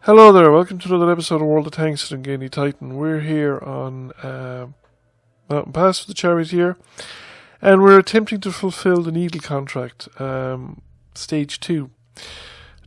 Hello there, welcome to another episode of World of Tanks and Gainy Titan. We're here on Mountain Pass with the Charioteer, and we're attempting to fulfill the Needle contract, Stage 2.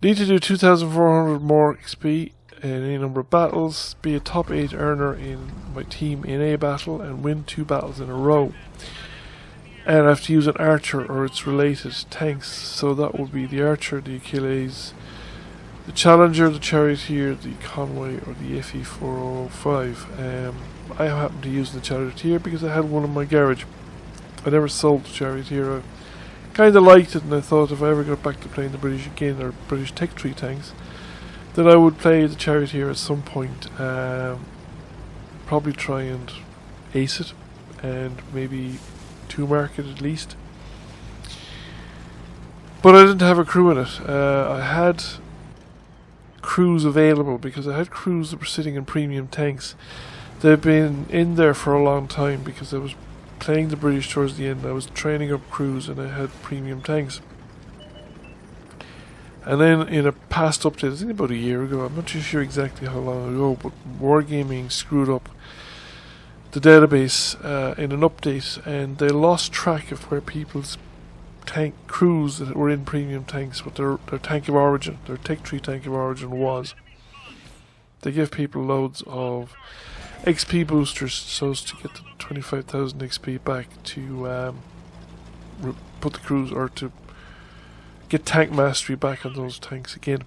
Need to do 2,400 more XP in any number of battles, be a top 8 earner in my team in a battle, and win 2 battles in a row. And I have to use an archer or its related tanks, so that will be the archer, the Achilles, the Challenger, the Charioteer, the Conway, or the FE405. I happened to use the Charioteer because I had one in my garage. I never sold the Charioteer. I kind of liked it, and I thought if I ever got back to playing the British again, or British Tech Tree tanks, then I would play the Charioteer at some point. Probably try and ace it, and maybe 2 mark it at least. But I didn't have a crew in it. I had crews available because I had crews that were sitting in premium tanks. They've been in there for a long time because I was playing the British towards the end. I was training up crews and I had premium tanks. And then in a past update, I think about a year ago, I'm not too sure exactly how long ago, but Wargaming screwed up the database in an update, and they lost track of where people's tank crews that were in premium tanks, what their tank of origin, their Tech Tree tank of origin was. They give people loads of XP boosters so as to get the 25,000 XP back to put the crews, or to get tank mastery back on those tanks again.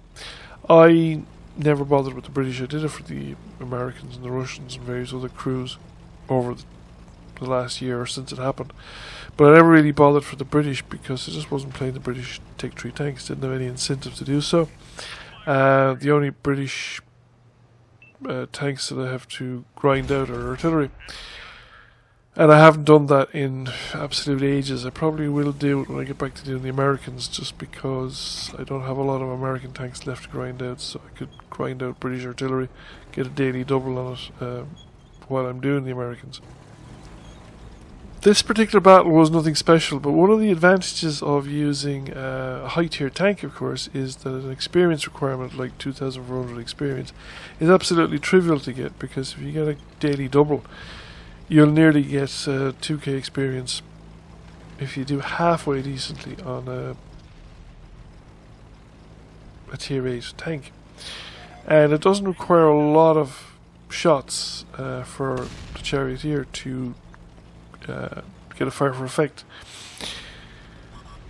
I never bothered with the British. I did it for the Americans and the Russians and various other crews over the last year or since it happened. But I never really bothered for the British because I just wasn't playing the British Tech Tree tanks. Didn't have any incentive to do so. The only British tanks that I have to grind out are artillery. And I haven't done that in absolute ages. I probably will do it when I get back to doing the Americans, just because I don't have a lot of American tanks left to grind out, so I could grind out British artillery, get a daily double on it while I'm doing the Americans. This particular battle was nothing special, but one of the advantages of using a high tier tank, of course, is that an experience requirement like 2,400 experience is absolutely trivial to get, because if you get a daily double, you'll nearly get 2k experience if you do halfway decently on a tier 8 tank. And it doesn't require a lot of shots for the Charioteer to get a fire for effect.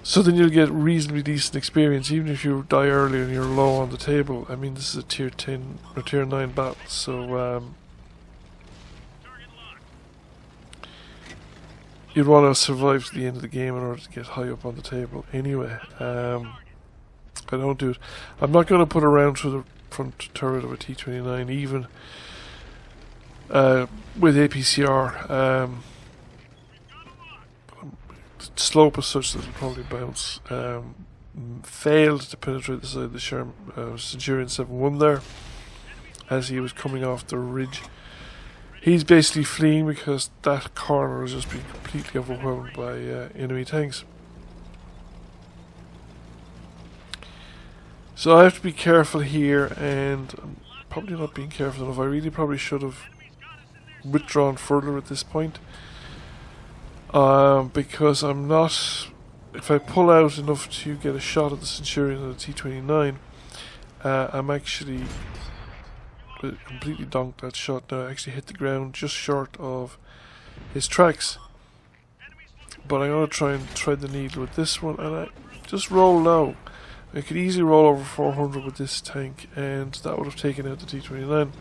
So then you'll get reasonably decent experience even if you die early and you're low on the table. I mean, this is a tier 10 or tier 9 battle, so you'd want to survive to the end of the game in order to get high up on the table anyway. I don't do it. I'm not going to put a round through the front turret of a T-29 even with APCR. Slope is such that it'll probably bounce. Failed to penetrate the side of the Centurion 7-1 there as he was coming off the ridge. He's basically fleeing because that corner has just been completely overwhelmed by enemy tanks. So I have to be careful here, and I'm probably not being careful enough. I really probably should have withdrawn further at this point. Because I'm not, if I pull out enough to get a shot at the Centurion and the T-29, I'm actually completely donked that shot now. I actually hit the ground just short of his tracks. But I'm going to try and thread the needle with this one, and I just roll low. I could easily roll over 400 with this tank, and that would have taken out the T-29.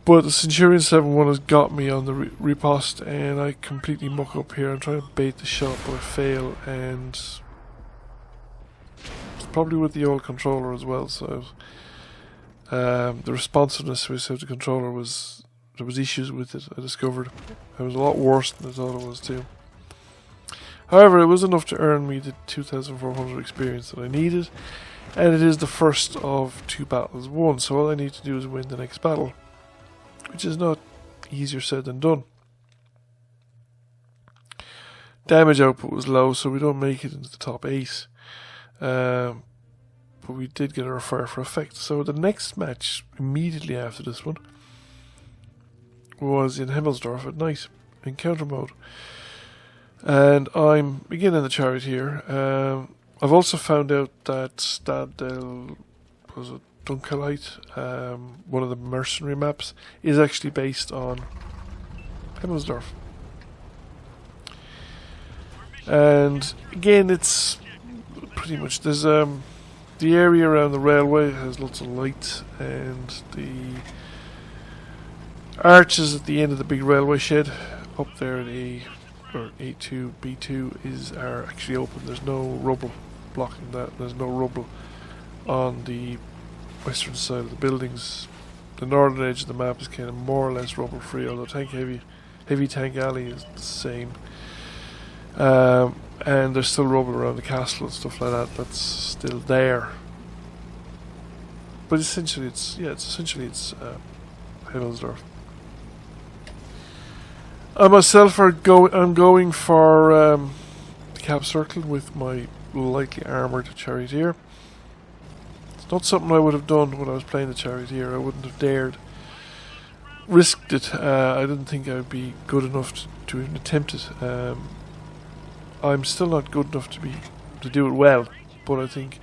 But the Centurion 7-1 has got me on the riposte, and I completely muck up here. I'm trying to bait the shot, but I fail, and it's probably with the old controller as well. So the responsiveness of the controller was, there was issues with it. I discovered it was a lot worse than I thought it was too. However, it was enough to earn me the 2,400 experience that I needed, and it is the first of 2 battles won. So all I need to do is win the next battle, which is not easier said than done. Damage output was low, so we don't make it into the top 8. but we did get our fire for effect. So the next match, immediately after this one, was in Himmelsdorf at night, encounter mode. And I'm again in the Charioteer. I've also found out that was it Dunkelheit, one of the mercenary maps, is actually based on Himmelsdorf. And again, it's pretty much, there's the area around the railway has lots of light, and the arches at the end of the big railway shed up there at A2, B2 are actually open. There's no rubble blocking that. There's no rubble on the western side of the buildings. The northern edge of the map is kind of more or less rubble free, although heavy tank alley is the same. And there's still rubble around the castle and stuff like that. That's still there. But essentially, it's Himmelsdorf. I myself I'm going for the cap circle with my lightly armoured Charioteer. It's not something I would have done when I was playing the Charioteer. I wouldn't have dared risked it. I didn't think I would be good enough to even attempt it. I'm still not good enough to do it well, but I think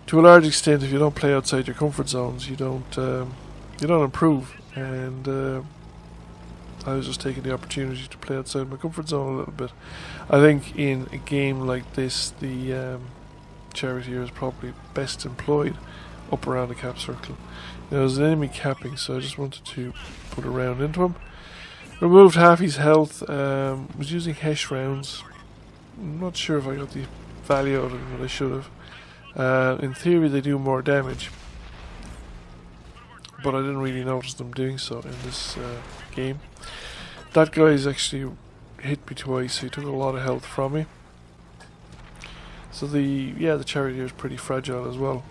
to a large extent, if you don't play outside your comfort zones, you don't improve. And I was just taking the opportunity to play outside my comfort zone a little bit. I think in a game like this, the Charioteer is probably best employed up around the cap circle. There's an enemy capping, so I just wanted to put a round into him. Removed half his health. Was using Hesh rounds. I'm not sure if I got the value out of them that I should have. In theory, they do more damage, but I didn't really notice them doing so in this game. That guy's actually hit me twice, so he took a lot of health from me. So the Charioteer is pretty fragile as well.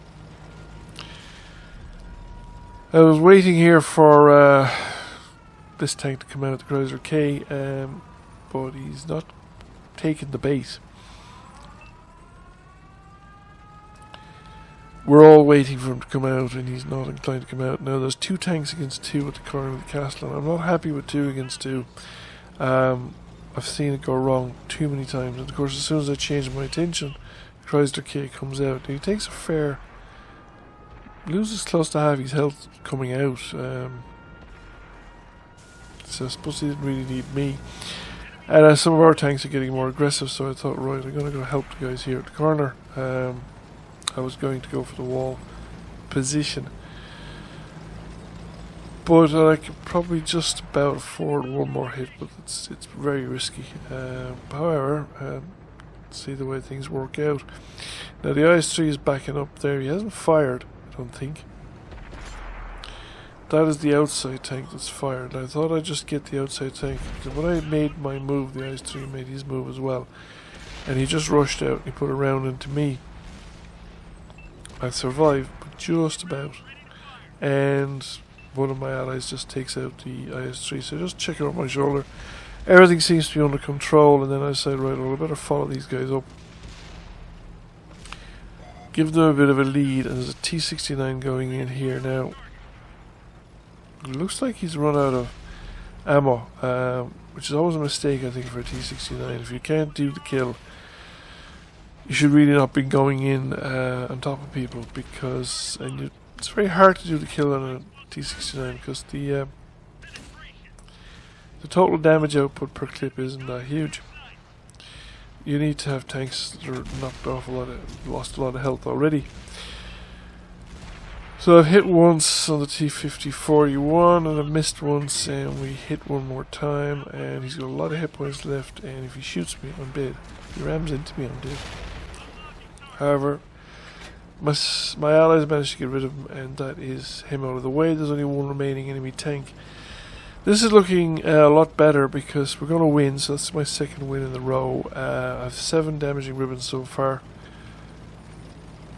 I was waiting here for this tank to come out, the Chrysler K, but he's not taking the bait. We're all waiting for him to come out, and he's not inclined to come out. Now there's 2 tanks against 2 at the corner of the castle, and I'm not happy with 2 against 2. I've seen it go wrong too many times, and of course as soon as I change my attention, Chrysler K comes out. He takes a fair... loses close to half his health coming out. So I suppose he didn't really need me. And some of our tanks are getting more aggressive, so I thought, right, I'm going to go help the guys here at the corner. I was going to go for the wall position, but I could probably just about afford one more hit, but it's very risky. However, see the way things work out. Now the IS-3 is backing up there. He hasn't fired, I don't think. That is the outside tank that's fired. I thought I'd just get the outside tank, because when I made my move, the IS-3 made his move as well, and he just rushed out and he put a round into me. I survived, but just about, and one of my allies just takes out the IS-3, so just check it over my shoulder. Everything seems to be under control, and then I said, right, well, I better follow these guys up. Give them a bit of a lead, and there's a T-69 going in here now. It looks like he's run out of ammo, which is always a mistake, I think, for a T-69. If you can't do the kill, you should really not be going in on top of people, because it's very hard to do the kill on a T-69 because the total damage output per clip isn't that huge. You need to have tanks that are knocked off lost a lot of health already. So I've hit once on the T-50-41 and I've missed once, and we hit one more time, and he's got a lot of hit points left, and if he shoots me, I'm dead. If he rams into me, I'm dead. However, my allies managed to get rid of him, and that is him out of the way. There's only one remaining enemy tank. This is looking a lot better because we're going to win, so that's my second win in the row. I have 7 damaging ribbons so far,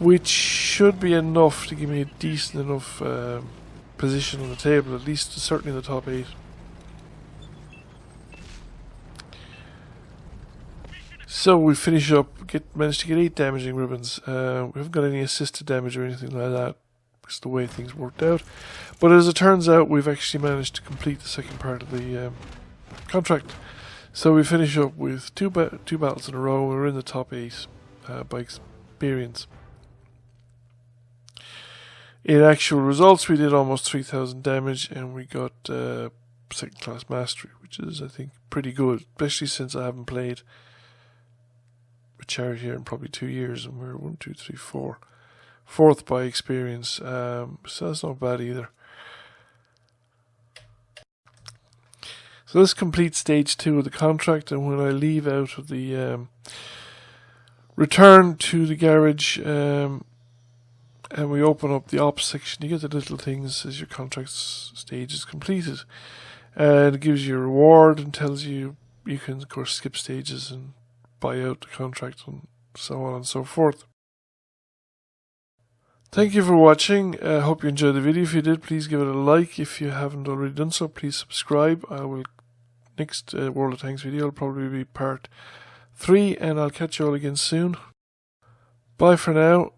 which should be enough to give me a decent enough position on the table, at least certainly in the top 8. So we finish up, managed to get 8 damaging ribbons. We haven't got any assisted damage or anything like that. It's the way things worked out. But as it turns out, we've actually managed to complete the second part of the contract. So we finish up with two battles in a row. We're in the top 8 by experience. In actual results, we did almost 3,000 damage, and we got second class mastery, which is, I think, pretty good, especially since I haven't played with Charioteer in probably 2 years, and we're 1, 2, 3, 4. Fourth by experience, so that's not bad either. So this completes stage 2 of the contract, and when I leave out of the return to the garage, and we open up the ops section, you get the little things as your contract stage is completed. And it gives you a reward and tells you you can, of course, skip stages and buy out the contract and so on and so forth. Thank you for watching. I hope you enjoyed the video. If you did, please give it a like. If you haven't already done so, please subscribe. Next World of Tanks video will probably be part 3, and I'll catch you all again soon. Bye for now.